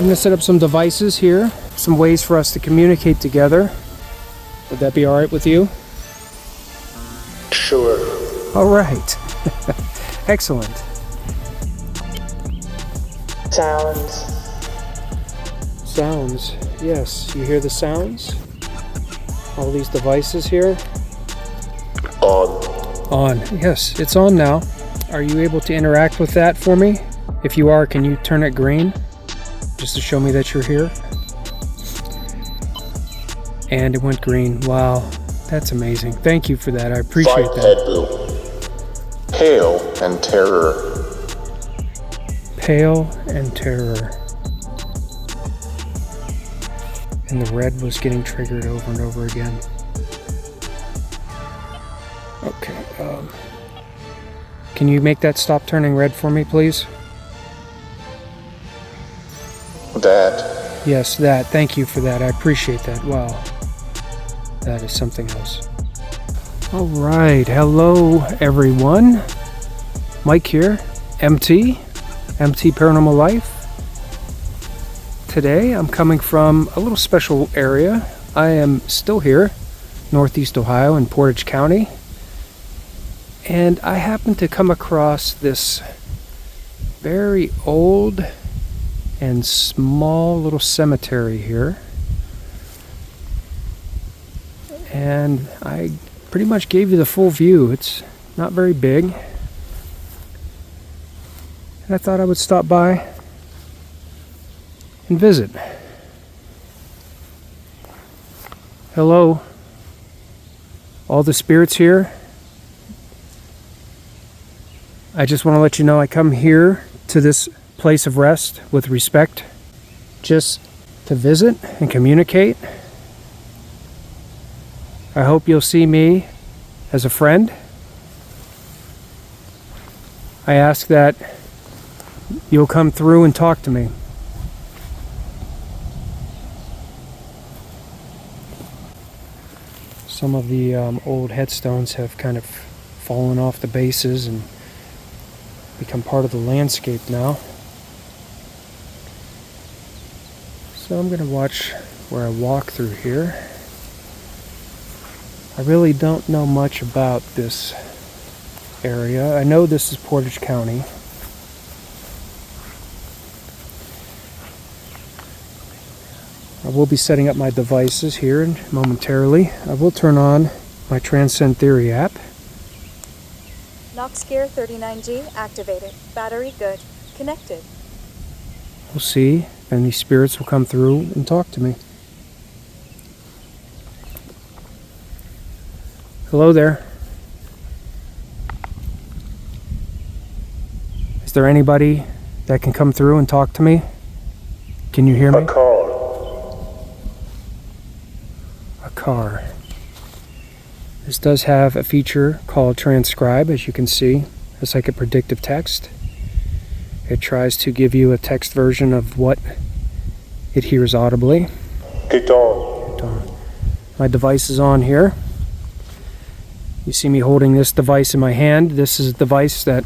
going to set up some devices here, some ways for us to communicate together. Would that be all right with you? Sure. All right. Excellent. Sounds. Sounds. Yes, you hear the sounds? All these devices here? On. Yes, it's on now. Are you able to interact with that for me? If you are, can you turn it green? Just to show me that you're here. And it went green. Wow, that's amazing. Thank you for that. I appreciate that. Pale and terror. Pale and terror. And the red was getting triggered over and over again. Okay, can you make that stop turning red for me, please? That. Yes, that. Thank you for that. I appreciate that. Wow. That is something else. All right. Hello, everyone. Mike here. MT Paranormal Life. Today, I'm coming from a little special area. I am still here, Northeast Ohio in Portage County. And I happened to come across this very old and small little cemetery here. And I pretty much gave you the full view. It's not very big. And I thought I would stop by and visit. Hello, all the spirits here. I just want to let you know I come here to this place of rest with respect, just to visit and communicate. I hope you'll see me as a friend. I ask that you'll come through and talk to me. Some of the old headstones have kind of fallen off the bases and become part of the landscape now. So I'm going to watch where I walk through here. I really don't know much about this area. I know this is Portage County. I will be setting up my devices here momentarily. I will turn on my Transcend Theory app. Noxgear 39G activated. Battery good. Connected. We'll see if any spirits will come through and talk to me. Hello there. Is there anybody that can come through and talk to me? Can you hear me? A car. A car. This does have a feature called transcribe, as you can see. It's like a predictive text. It tries to give you a text version of what it hears audibly. Get on. My device is on here. You see me holding this device in my hand. This is a device that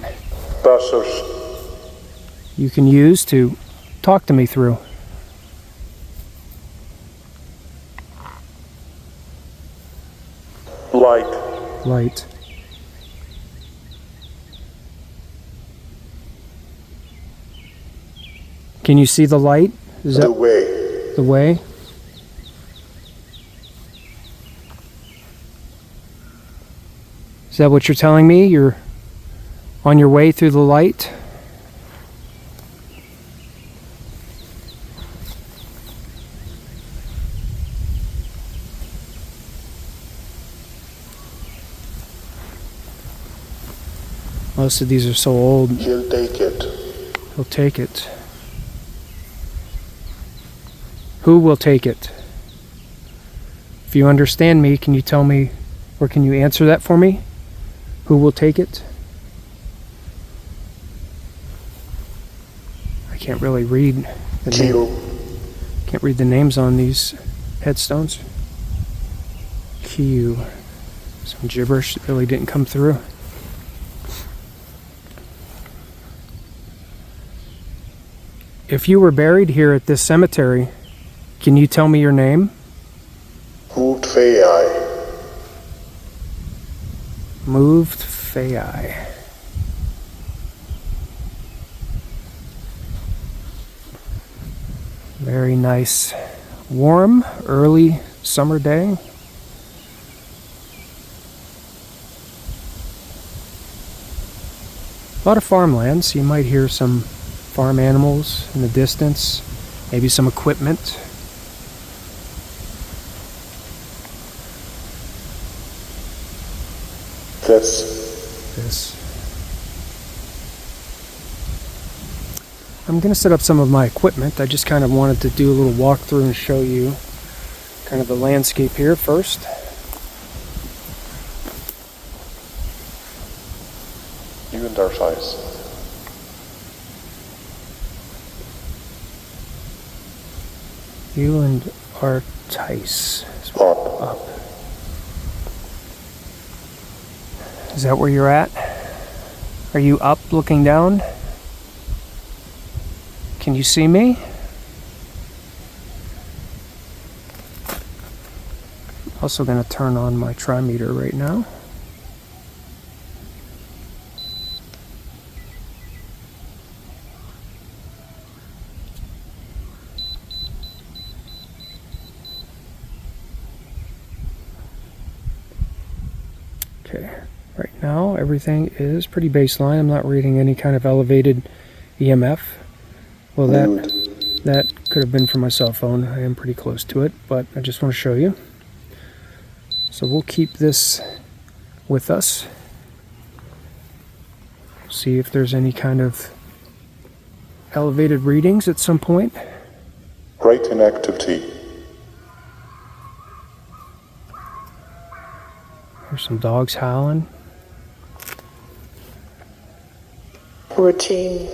Buzzers. you can use to talk to me through. Light. Can you see the light? Is that The way. the way? Is that what you're telling me? You're on your way through the light? Most of these are so old. He'll take it. He'll take it. Who will take it? If you understand me, can you tell me, or can you answer that for me? Who will take it? I can't really read the can't read the names on these headstones. Q. Some gibberish that really didn't come through. If you were buried here at this cemetery, can you tell me your name? Moved Fei. Moved Fei. Very nice, warm, early summer day. A lot of farmland, so you might hear some farm animals in the distance, maybe some equipment. This. I'm going to set up some of my equipment. I just kind of wanted to do a little walkthrough and show you kind of the landscape here first. You and our size. You and Artice. Up. Is that where you're at? Are you up looking down? Can you see me? Also going to turn on my trimeter right now. Okay, right now everything is pretty baseline. I'm not reading any kind of elevated EMF. Well, that could have been from my cell phone. I am pretty close to it, but I just want to show you. So we'll keep this with us. See if there's any kind of elevated readings at some point. Right in activity. There's some dogs howling. Routine.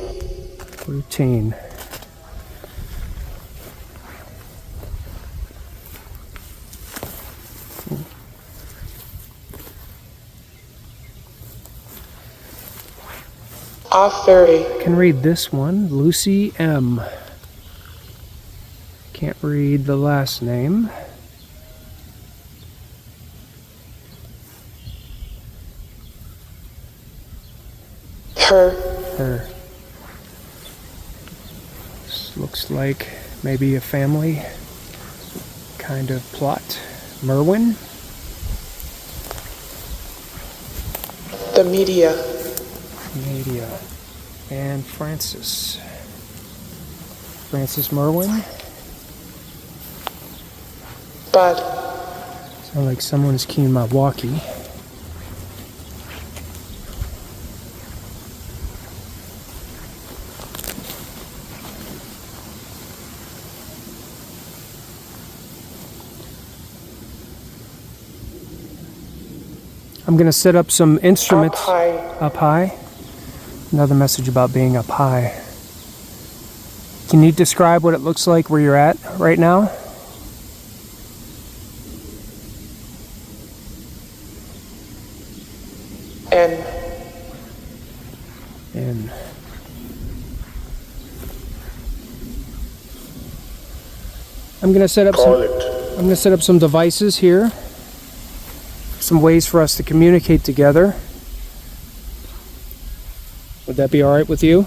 Off 30. I can read this one, Lucy M. Can't read the last name. Her. This looks like maybe a family kind of plot. Merwin. The media. And Francis Merwin. Bud. Sound like someone's keying my walkie. I'm going to set up some instruments up high. Another message about being up high. Can you describe what it looks like where you're at right now? N. I'm going to set up some devices here. Some ways for us to communicate together. Would that be all right with you?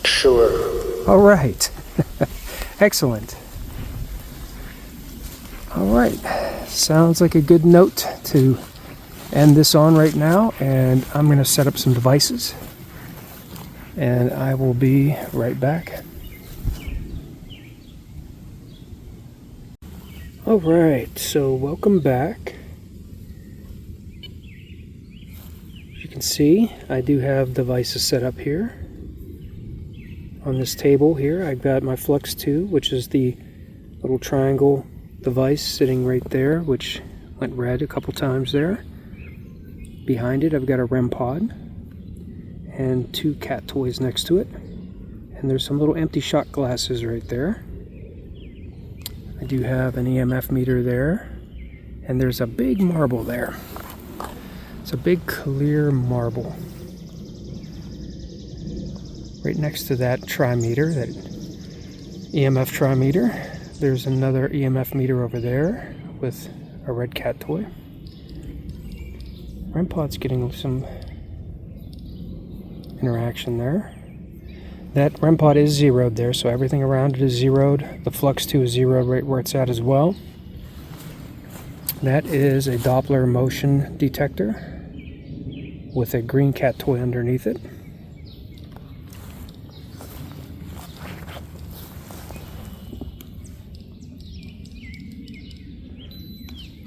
Sure. All right. Excellent. All right. Sounds like a good note to end this on right now. And I'm going to set up some devices. And I will be right back. All right, so welcome back. As you can see, I do have devices set up here. On this table here, I've got my Flux 2, which is the little triangle device sitting right there, which went red a couple times there. Behind it, I've got a REM pod and 2 cat toys next to it. And there's some little empty shot glasses right there. I do have an EMF meter there, and there's a big marble there. It's a big clear marble. Right next to that trimeter, that EMF trimeter, there's another EMF meter over there with a red cat toy. REM pod's getting some interaction there. That REM pod is zeroed there, so everything around it is zeroed. The flux 2 is zeroed right where it's at as well. That is a Doppler motion detector with a green cat toy underneath it.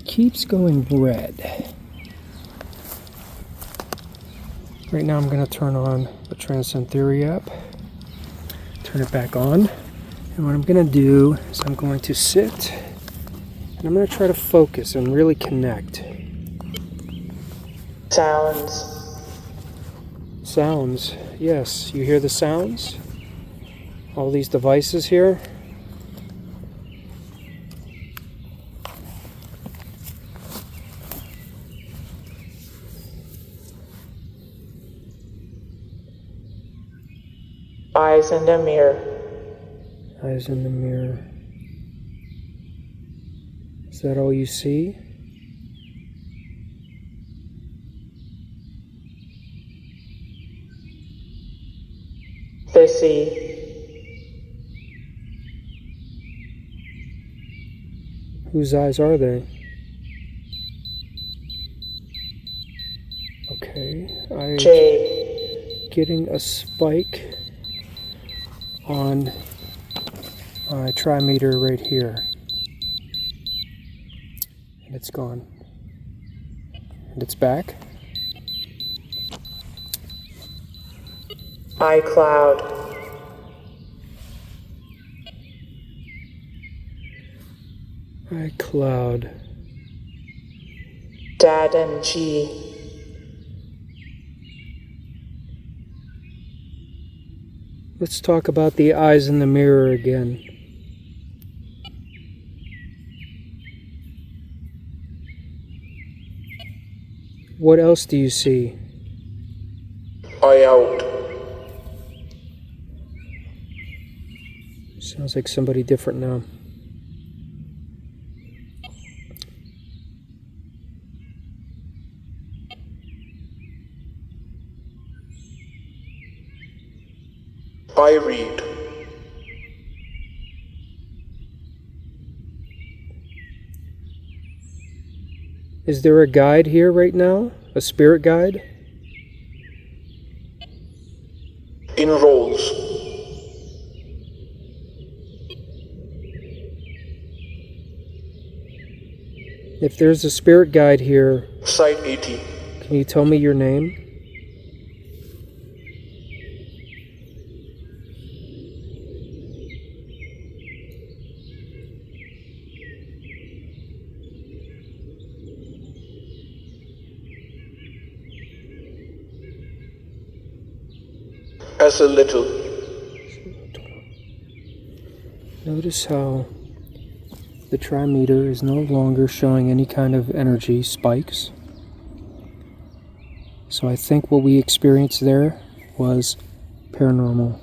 Keeps going red. Right now I'm going to turn on the Transcend Theory app, turn it back on, and what I'm going to do is I'm going to sit and I'm going to try to focus and really connect. Sounds, yes, you hear the sounds? All these devices here. Eyes in the mirror. Eyes in the mirror. Is that all you see? They see. Whose eyes are they? Okay, I'm Jade. getting a spike on my trimeter right here. And it's gone. And it's back. iCloud. iCloud. Dad and G. Let's talk about the eyes in the mirror again. What else do you see? Eye out. Sounds like somebody different now. I read. Is there a guide here right now? A spirit guide? In rolls. If there's a spirit guide here, Side 80. can you tell me your name? As a little. Notice how the trimeter is no longer showing any kind of energy spikes. So I think what we experienced there was paranormal.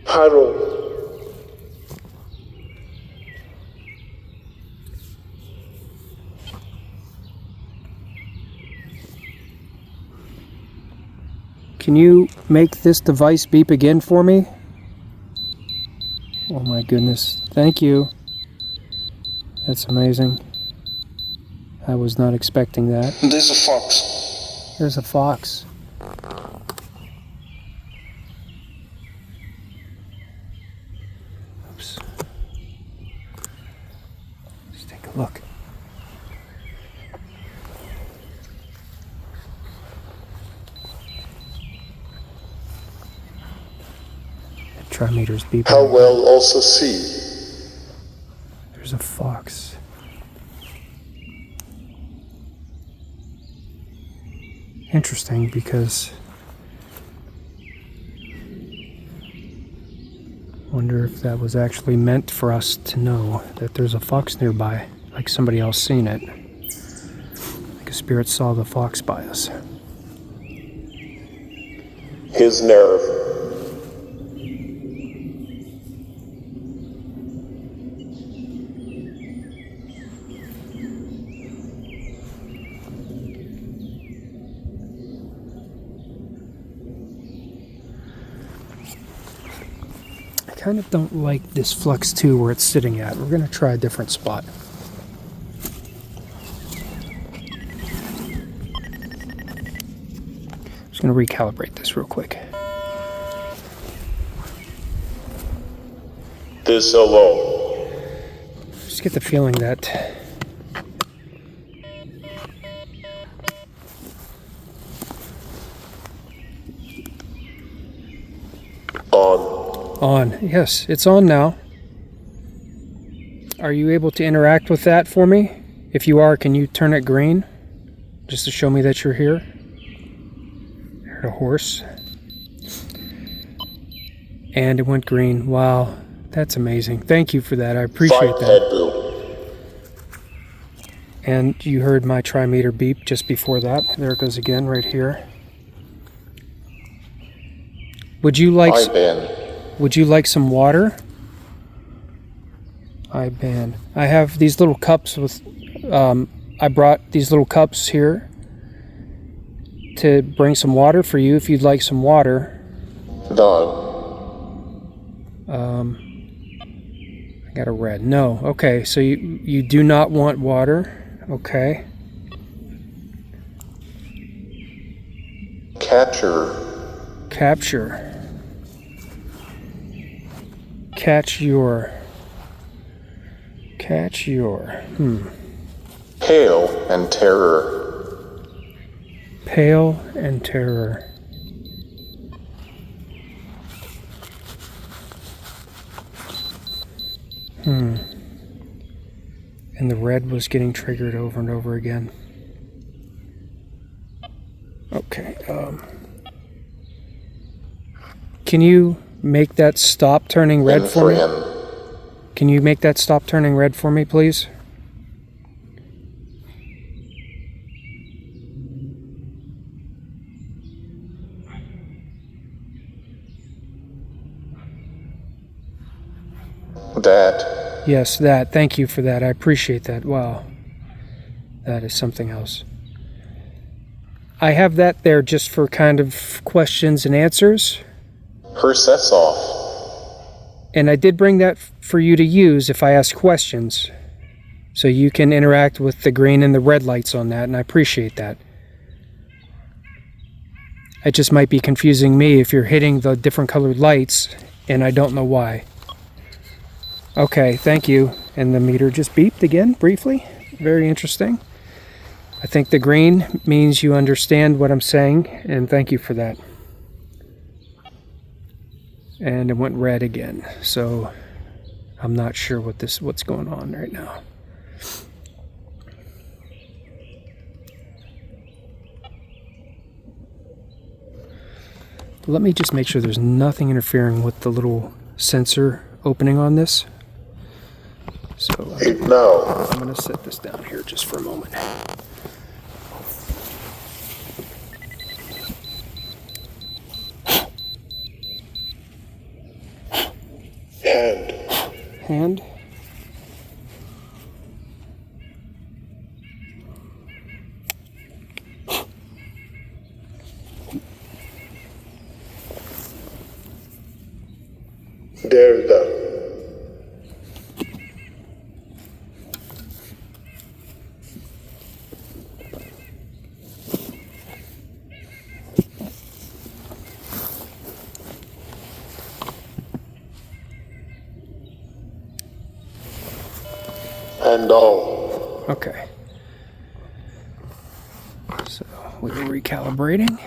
Harrow. Can you make this device beep again for me? Oh my goodness. Thank you. That's amazing. I was not expecting that. There's a fox. There's a fox. Oops. Let's take a look. Trimeter's beeping. How well also see. There's a fox. Interesting, because I wonder if that was actually meant for us to know that there's a fox nearby, like somebody else seen it. Spirit saw the fox by us. his nerve, I kind of don't like this flux too where it's sitting at. We're going to try a different spot. Just going to recalibrate this real quick. this alone, Just get the feeling that on, Yes, it's on now. Are you able to interact with that for me? If you are, can you turn it green? Just to show me that you're here. Heard a horse. And it went green. Wow, that's amazing. Thank you for that. I appreciate fight that. head boom, And you heard my trimeter beep just before that. There it goes again, right here. Would you like some water? I have these little cups with, I brought these little cups here to bring some water for you if you'd like some water. done, I got a red. No. Okay, so you do not want water. Okay. capture, Catch your. hail and terror, Pale and terror. And the red was getting triggered over and over again. Okay. Can you make that stop turning red and for for me? him, Can you make that stop turning red for me, please? that, Yes, that. Thank you for that. I appreciate that. Wow. That is something else. I have that there just for kind of questions and answers. her sets off, And I did bring that for you to use if I ask questions. So you can interact with the green and the red lights on that, and I appreciate that. It just might be confusing me if you're hitting the different colored lights, and I don't know why. Okay, thank you. And the meter just beeped again, briefly. Very interesting. I think the green means you understand what I'm saying, and thank you for that. And it went red again, so I'm not sure what's going on right now. Let me just make sure there's nothing interfering with the little sensor opening on this. So now, I'm going to set this down here just for a moment. Hand. there the, and all, Okay. So we're recalibrating.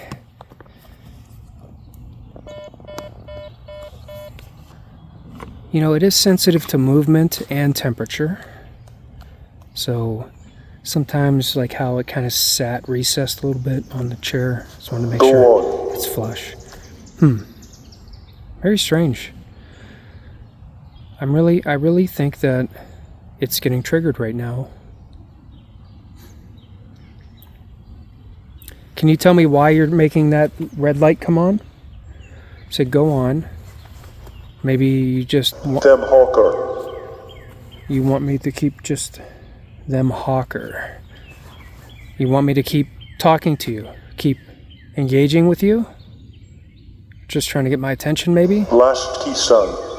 You know, it is sensitive to movement and temperature. So sometimes, like how it kind of sat recessed a little bit on the chair. Just want to make go sure on, it's flush. Very strange. I really think that it's getting triggered right now. Can you tell me why you're making that red light come on? Said go on. Maybe you just Them hawker. you want me to keep just them hawker. You want me to keep talking to you, keep engaging with you? Just trying to get my attention, maybe? Last key son.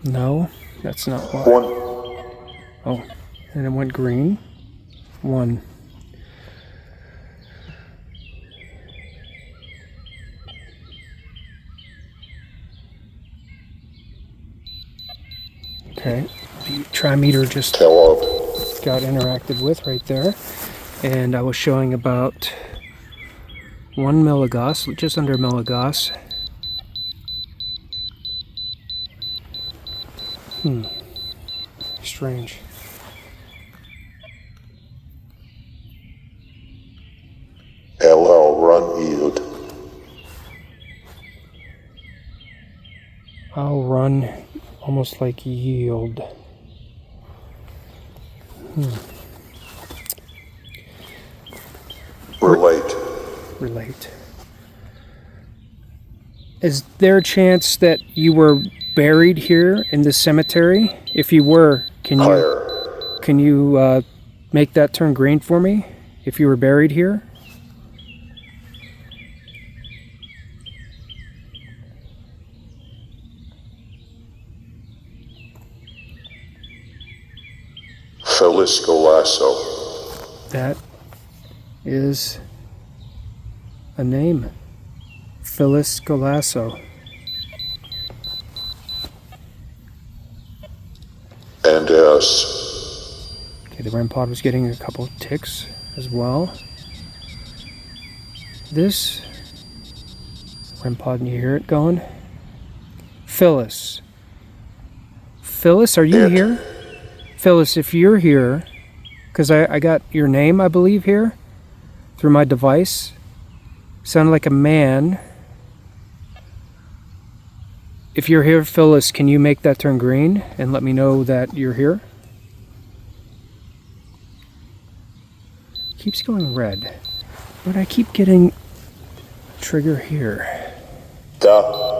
No, that's not why. One. Oh, and it went green. 1. Okay, the trimeter just Kellogg. got interacted with right there, and I was showing about 1 milligauss, just under a milligauss. Strange. LL run yield. I'll run almost like yield. Relate. Is there a chance that you were buried here in the cemetery? If you were, can you make that turn green for me? If you were buried here? Phyllis Golasso. That is a name. Phyllis Golasso. And S. Okay, the REM pod was getting a couple ticks as well. This REM pod, and you hear it going? Phyllis. Phyllis, are you here? Phyllis, if you're here, because I got your name, I believe, here through my device. Sounded like a man. If you're here, Phyllis, can you make that turn green and let me know that you're here? Keeps going red, but I keep getting trigger here. Duh.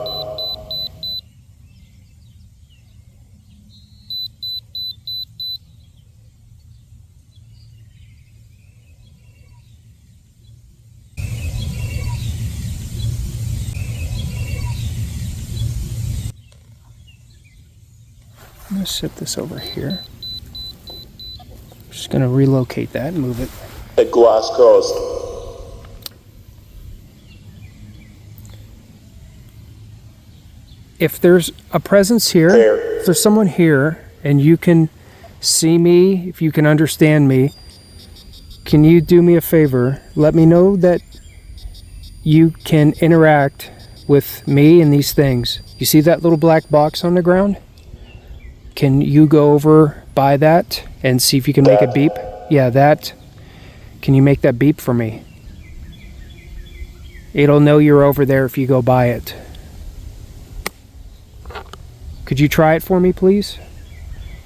I'm going to set this over here. Just going to relocate that and move it. At Glass Coast. If there's a presence here, There. if there's someone here and you can see me, if you can understand me, can you do me a favor? Let me know that you can interact with me and these things. You see that little black box on the ground? Can you go over by that and see if you can make a beep? Yeah, that. Can you make that beep for me? It'll know you're over there if you go by it. Could you try it for me, please?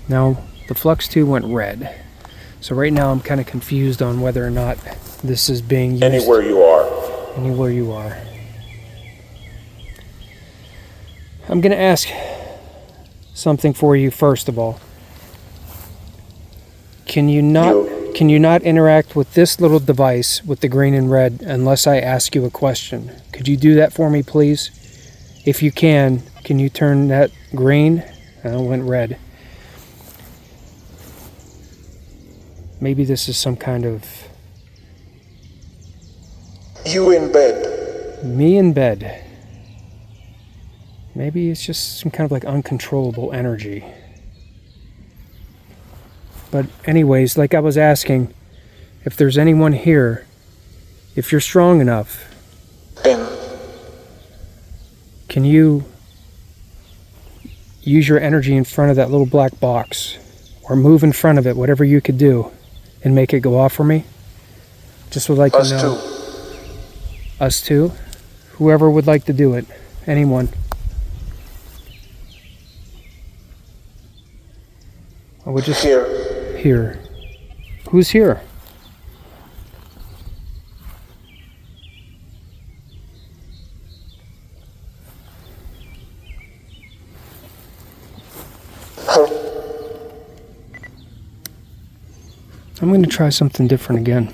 Now, the Flux 2 went red. So right now I'm kind of confused on whether or not this is being used. Anywhere you are. Anywhere you are. I'm going to ask something for you first of all. Can you not interact with this little device with the green and red unless I ask you a question? Could you do that for me, please? If you can you turn that green? It went red. Maybe this is some kind of... You in bed. Me in bed. Maybe it's just some kind of like uncontrollable energy. But anyways, like I was asking, if there's anyone here, if you're strong enough, can you use your energy in front of that little black box? Or move in front of it, whatever you could do, and make it go off for me? Just would like to know. Us too. Us too? Whoever would like to do it. Anyone. I would just... Here. Here. Who's here? I'm going to try something different again.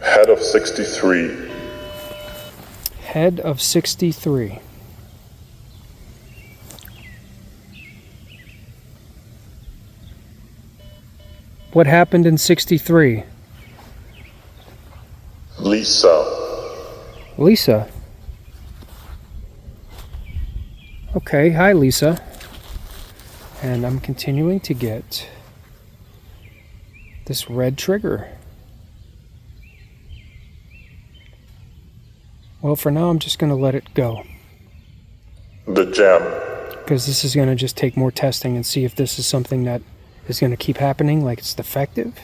Head of 63. Head of 63. What happened in 63? Lisa. Lisa. Okay, hi Lisa. And I'm continuing to get this red trigger. Well, for now I'm just going to let it go. The gem. Because this is going to just take more testing and see if this is something that is going to keep happening, like it's defective.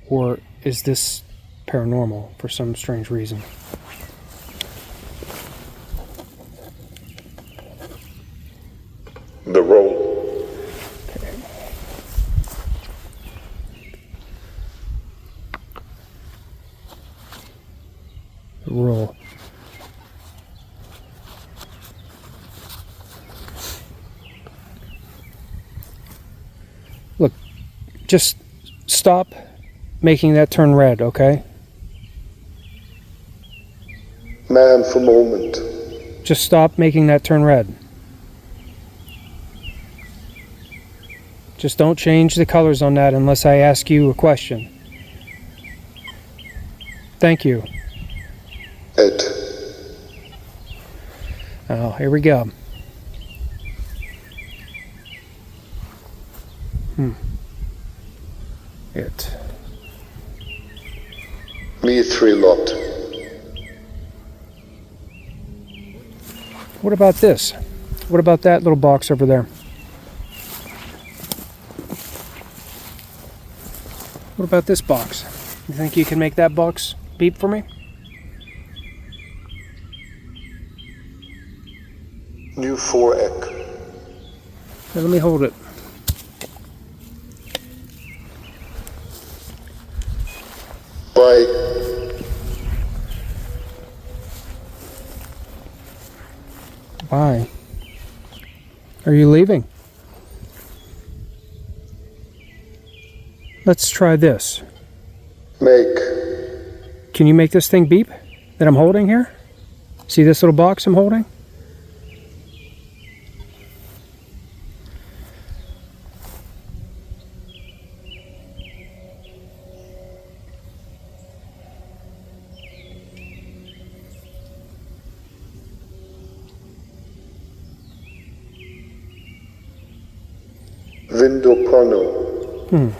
Or is this paranormal for some strange reason? The roll. Okay. The roll. Look, just stop making that turn red, okay? Man for moment. Just stop making that turn red. Just don't change the colors on that unless I ask you a question. Thank you. It. Oh, here we go. It. Me 3 lot. What about this? What about that little box over there? What about this box? You think you can make that box beep for me? New 4 ek. Here, let me hold it. Bye. Why? Are you leaving? Let's try this. Make. Can you make this thing beep that I'm holding here? See this little box I'm holding? Window panel.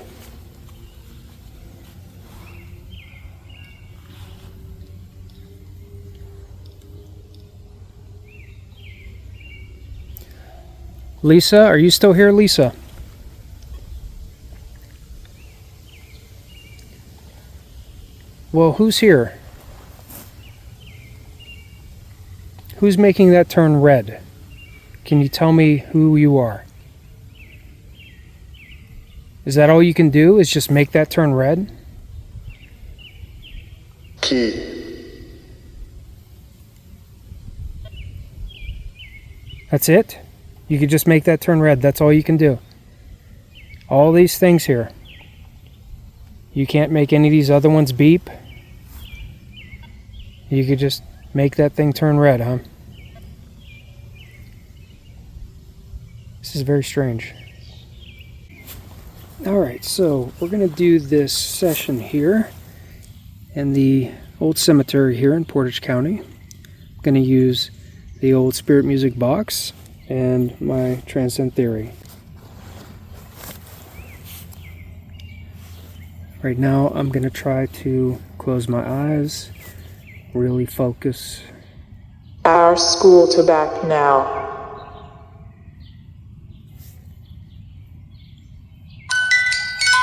Lisa, are you still here, Lisa? Well, who's here? Who's making that turn red? Can you tell me who you are? Is that all you can do, is just make that turn red? Key. That's it? You could just make that turn red, that's all you can do. All these things here. You can't make any of these other ones beep? You could just make that thing turn red, huh? This is very strange. Alright, so we're going to do this session here in the old cemetery here in Portage County. I'm going to use the old spirit music box and my transcend theory. Right now I'm going to try to close my eyes, really focus. Our school to back now.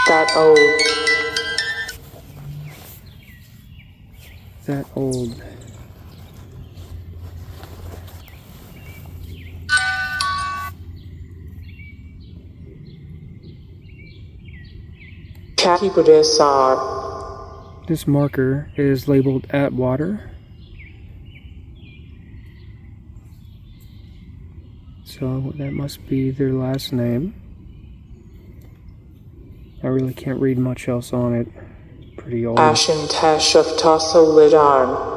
That old. This marker is labeled at water. So that must be their last name. I really can't read much else on it. It's pretty old. Ashen Tash of Tasso Lidarn.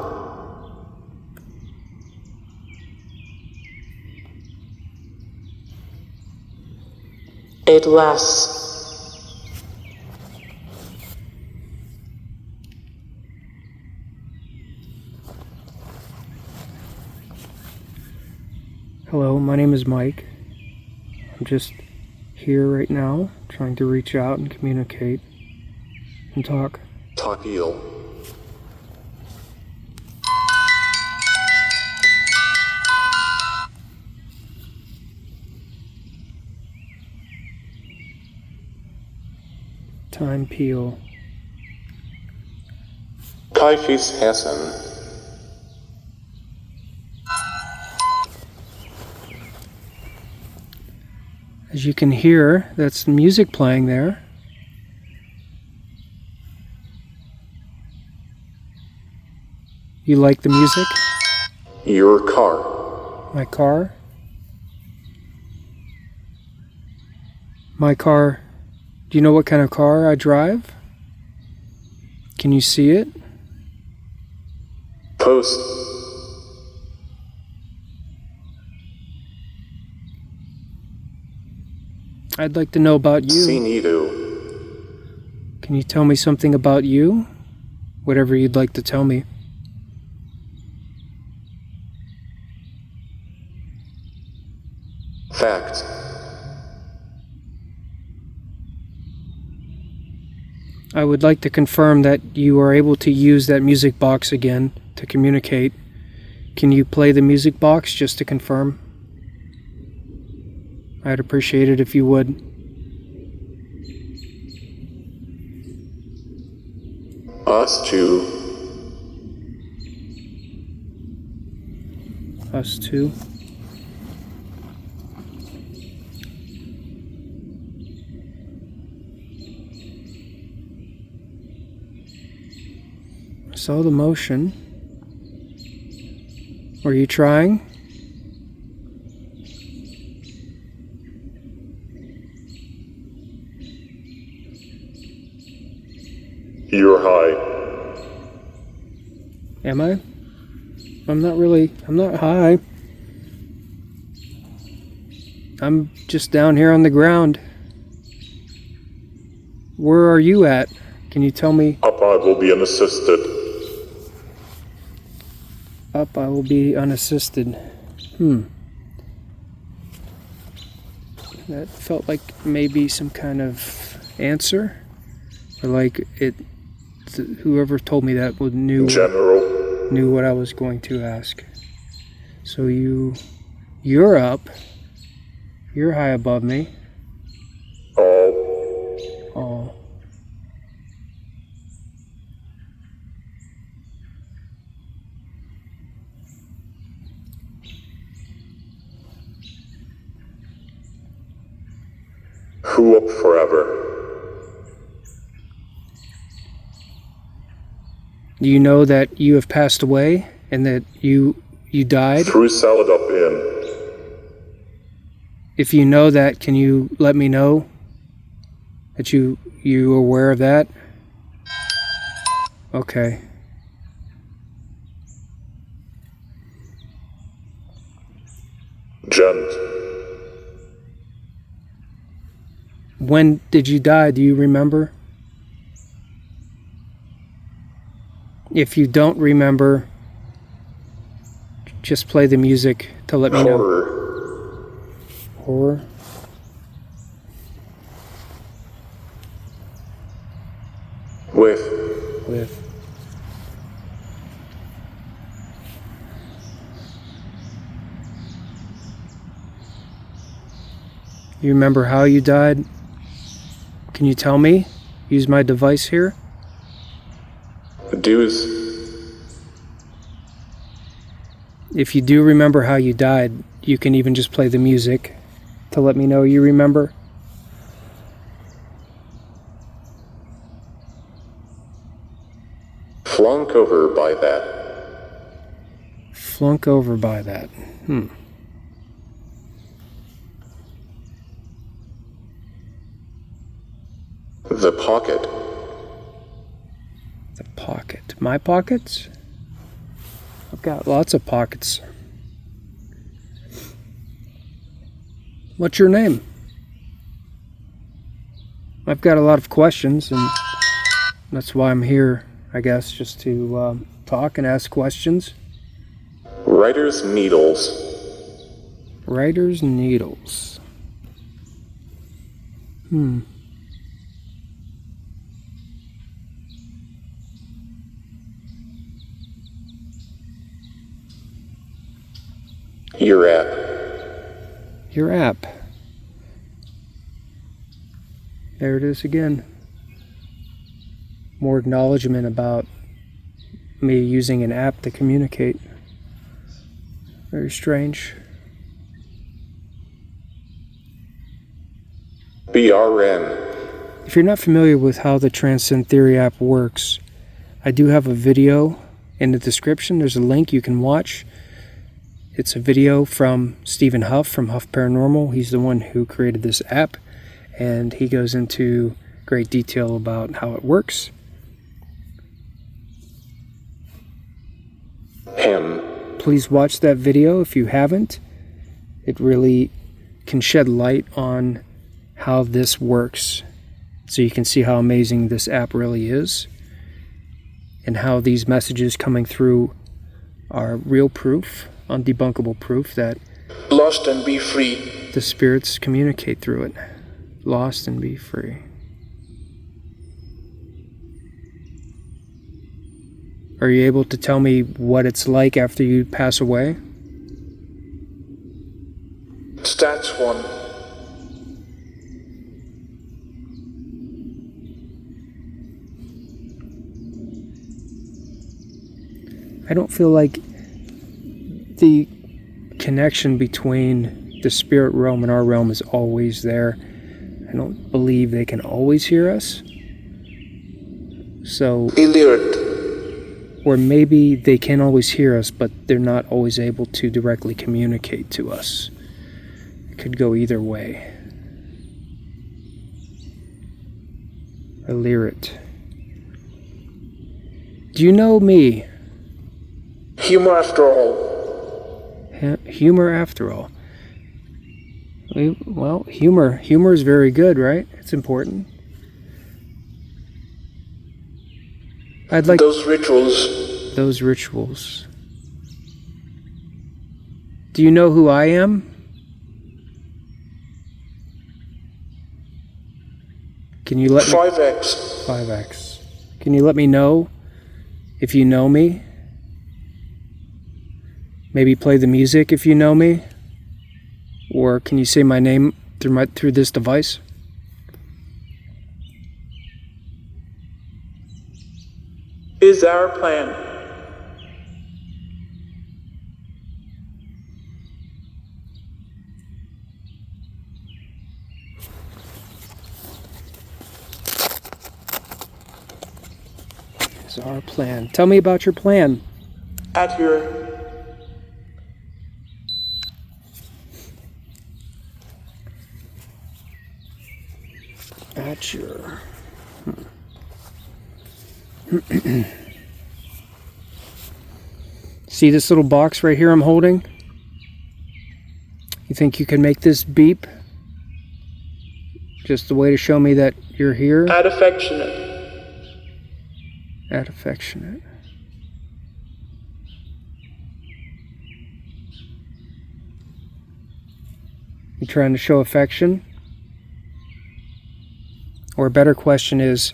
It lasts. Hello, my name is Mike. I'm just here right now, trying to reach out and communicate and talk. Takil. Time Peel. Kaifis Hassan. As you can hear, that's music playing there. You like the music? Your car. My car? My car. Do you know what kind of car I drive? Can you see it? Post. I'd like to know about you. Sinidu. Can you tell me something about you? Whatever you'd like to tell me. Fact. I would like to confirm that you are able to use that music box again to communicate. Can you play the music box just to confirm? I'd appreciate it if you would. Us two. Us too. I saw the motion. Were you trying? You're high. Am I? I'm not high. I'm just down here on the ground. Where are you at? Can you tell me? Up I will be unassisted. Up, I will be unassisted. That felt like maybe some kind of answer. Or like whoever told me that knew what I was going to ask. So you're up. You're high above me. Oh. Who up forever? Do you know that you have passed away and that you died? Through salad up in. If you know that, can you let me know that you are aware of that? Okay. Gent. When did you die? Do you remember? If you don't remember, just play the music to let me know. Horror. With. You remember how you died? Can you tell me? Use my device here. Deuce. If you do remember how you died, you can even just play the music to let me know you remember. Flunk over by that. Flunk over by that. The pocket. The pocket. My pockets? I've got lots of pockets. What's your name? I've got a lot of questions, and that's why I'm here, I guess, just to talk and ask questions. Writer's needles. Writer's needles. Your app. Your app. There it is again. More acknowledgement about me using an app to communicate. Very strange. BRN. If you're not familiar with how the Transcend Theory app works, I do have a video in the description. There's a link you can watch. It's a video from Stephen Huff from Huff Paranormal. He's the one who created this app, and he goes into great detail about how it works. Him. Please watch that video if you haven't. It really can shed light on how this works, so you can see how amazing this app really is, and how these messages coming through are real proof, undebunkable proof that Lost and be free. the spirits communicate through it. Lost and be free. Are you able to tell me what it's like after you pass away? Stats 1. I don't feel like the connection between the spirit realm and our realm is always there. I don't believe they can always hear us. So, Illiterate. or maybe they can always hear us, but they're not always able to directly communicate to us. It could go either way. Illiterate. Do you know me? Humor after all. Humor after all. Well, humor is very good, right? It's important. I'd like Those rituals. those rituals. Do you know who I am? Can you let me 5x. 5x. Can you let me know if you know me? Maybe play the music if you know me? Or can you say my name through this device? Is our plan. Is our plan. Tell me about your plan. At your At your... See this little box right here I'm holding? You think you can make this beep? Just a way to show me that you're here? Add affectionate. Add affectionate. You trying to show affection? Or a better question is,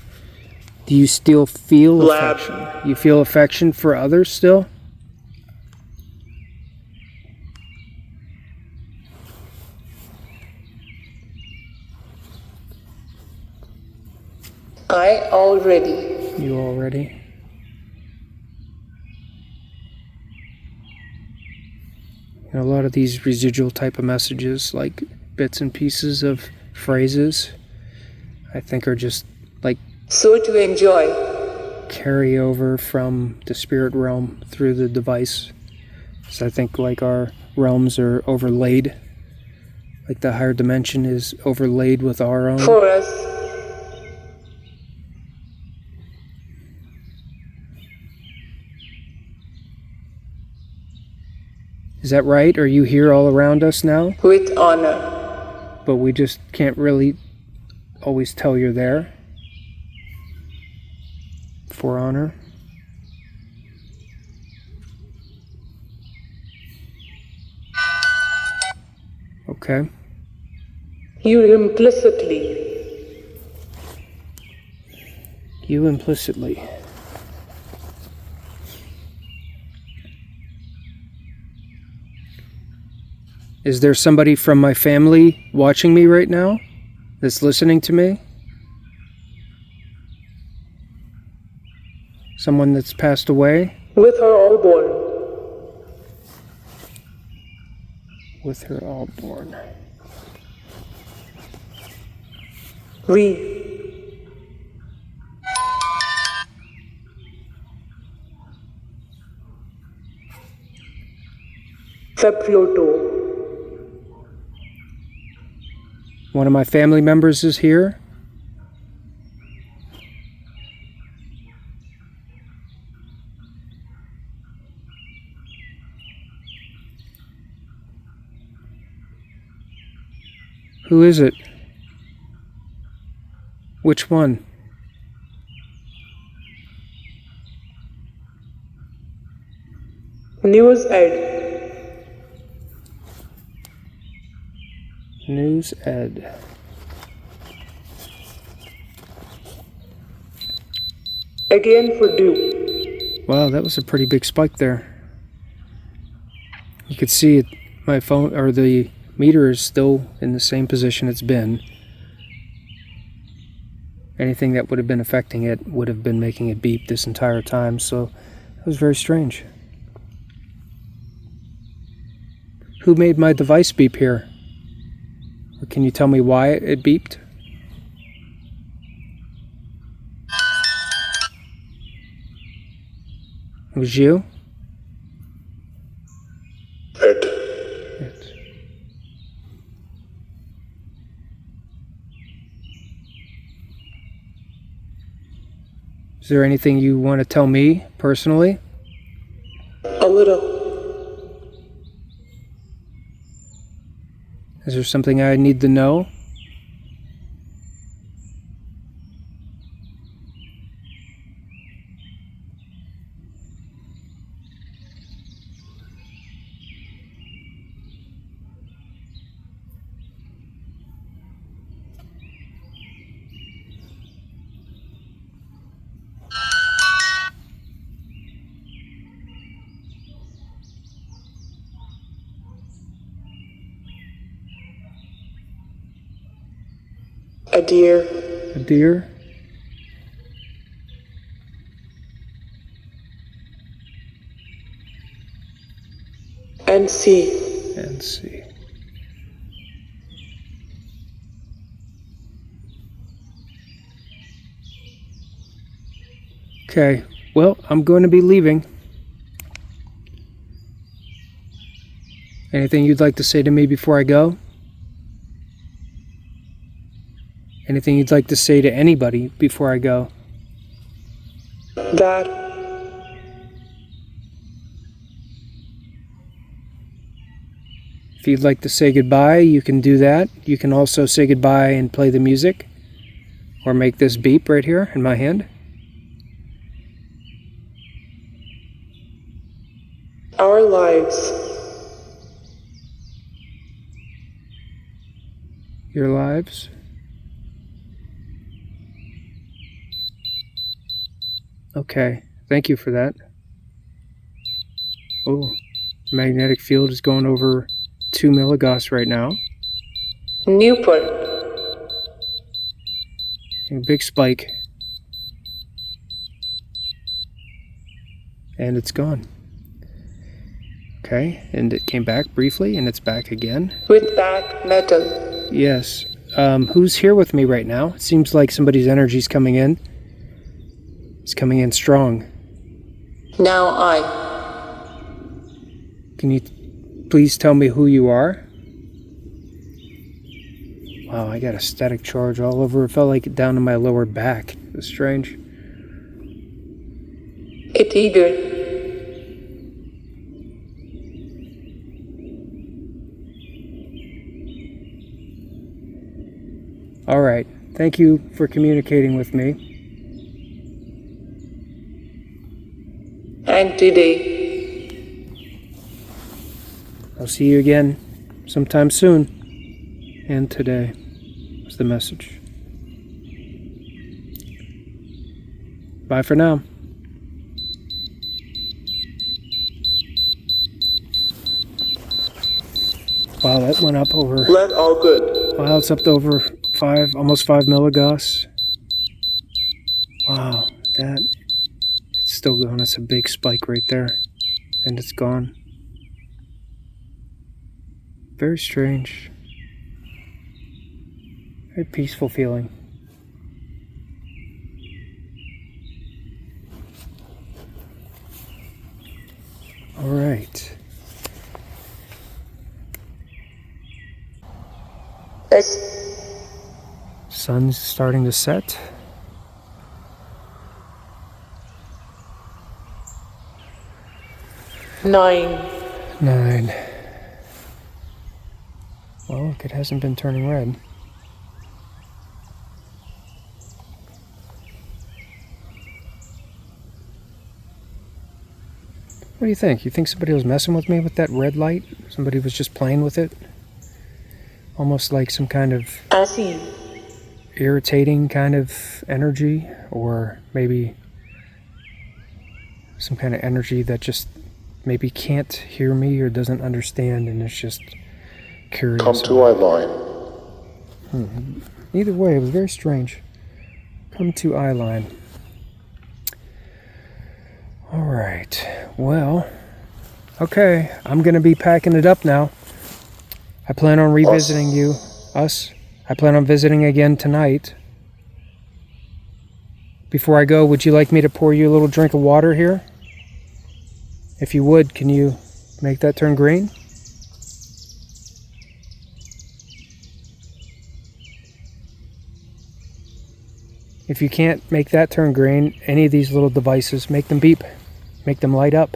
do you still feel Lab. affection? You feel affection for others still? I already. You already? A lot of these residual type of messages, like bits and pieces of phrases, I think are just like So to enjoy. carry over from the spirit realm through the device. So I think like our realms are overlaid, like the higher dimension is overlaid with our own. For us. Is that right? Are you here all around us now? With honor. But we just can't really always tell you're there. For honor. Okay. You implicitly. You implicitly. Is there somebody from my family watching me right now? That's listening to me? Someone that's passed away? With her all born. With her all born. We. Feploto. One of my family members is here? Who is it? Which one? News Ed. News Ed. Again for due. Wow, that was a pretty big spike there. You could see it, my phone, or the meter is still in the same position it's been. Anything that would have been affecting it would have been making it beep this entire time, so it was very strange. Who made my device beep here? Or can you tell me why it beeped? It was you? It. Is there anything you want to tell me personally? A little. Is there something I need to know? A deer. A deer? And see. And see. Okay, well, I'm going to be leaving. Anything you'd like to say to me before I go? Anything you'd like to say to anybody before I go? That. If you'd like to say goodbye, you can do that. You can also say goodbye and play the music. Or make this beep right here in my hand. Our lives. Your lives. Okay, thank you for that. Oh, the magnetic field is going over 2 milligauss right now. Newport. A big spike. and it's gone. Okay, and it came back briefly, and it's back again. With back metal. Yes. Who's here with me right now? It seems like somebody's energy's coming in. It's coming in strong. Now I. Can you please tell me who you are? Wow, I got a static charge all over. It felt like down to my lower back. It was strange. It eager. All right. Thank you for communicating with me. And today. I'll see you again sometime soon. And today was the message. Bye for now. Wow, that went up over. Let all good. Wow, it's up to over almost 5 milligauss. Wow, it's still going. It's a big spike right there. And it's gone. Very strange. Very peaceful feeling. All right. Sun's starting to set. Nine. Well, look, it hasn't been turning red. What do you think? You think somebody was messing with me with that red light? Somebody was just playing with it? Almost like some kind of I see. irritating kind of energy, or maybe some kind of energy that just maybe can't hear me or doesn't understand and is just curious. Come to I line. Either way, it was very strange. Come to eyeline. All right. Well, okay. I'm going to be packing it up now. I plan on revisiting us. I plan on visiting again tonight. Before I go, would you like me to pour you a little drink of water here? If you would, can you make that turn green? If you can't make that turn green, any of these little devices, make them beep, make them light up.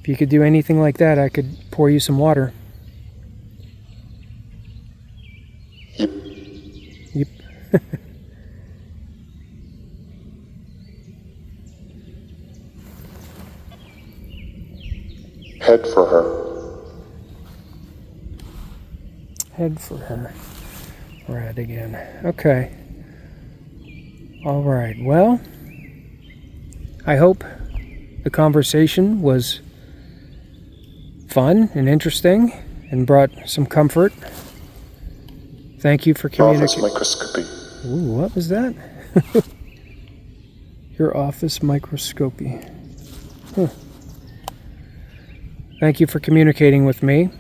If you could do anything like that, I could pour you some water. Yep. Yep. Head for her. Head for her. Red again. Okay. All right. Well, I hope the conversation was fun and interesting and brought some comfort. Thank you for Office communicating. microscopy. Ooh, what was that? Your office microscopy. Huh. Thank you for communicating with me.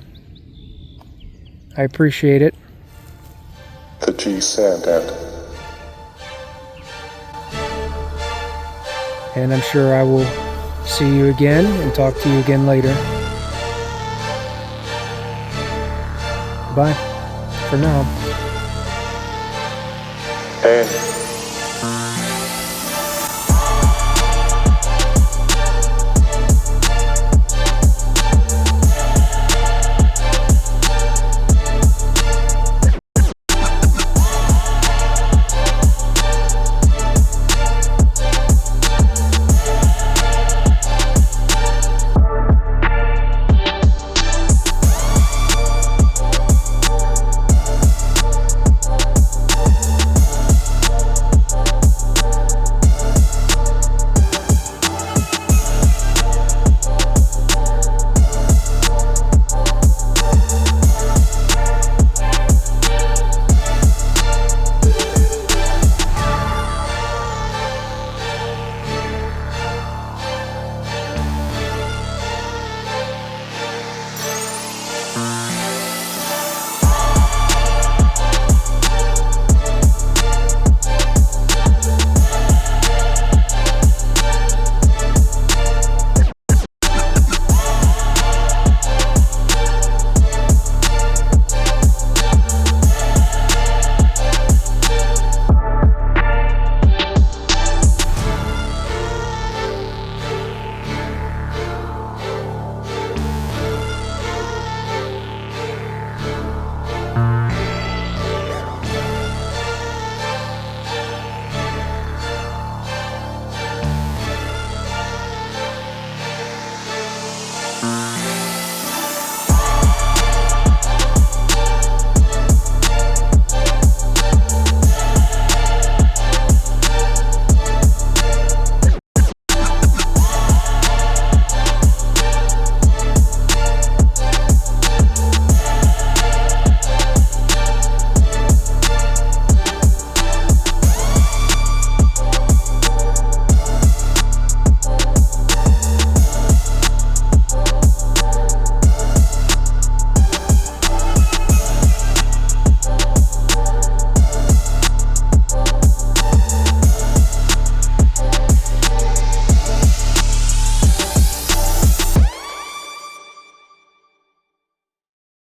I appreciate it. The G sand end. And I'm sure I will see you again and talk to you again later. Bye for now. And